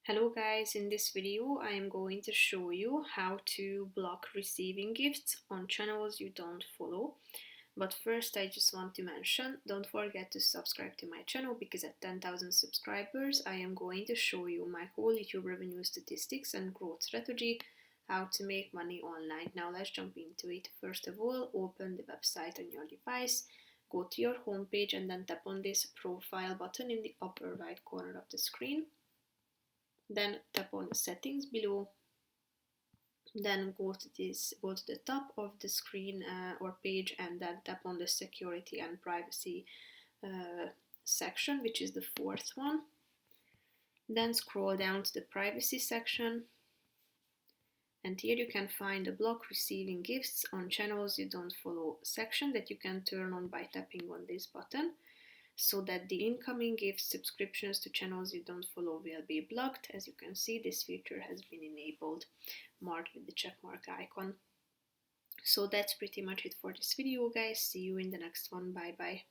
Hello guys, in this video I am going to show you how to block receiving gifts on channels you don't follow. But first I just want to mention, don't forget to subscribe to my channel because at 10,000 subscribers I am going to show you my whole YouTube revenue statistics and growth strategy, how to make money online. Now let's jump into it. First of all, open the website on your device, go to your homepage and then tap on this profile button in the upper right corner of the screen. Then tap on settings below, then go to the top of the screen or page and then tap on the security and privacy section, which is the fourth one. Then scroll down to the privacy section, and here you can find the block receiving gifts on channels you don't follow section that you can turn on by tapping on this button, so that the incoming gift subscriptions to channels you don't follow will be blocked. As you can see, this feature has been enabled, marked with the checkmark icon. So that's pretty much it for this video guys. See you in the next one. Bye bye.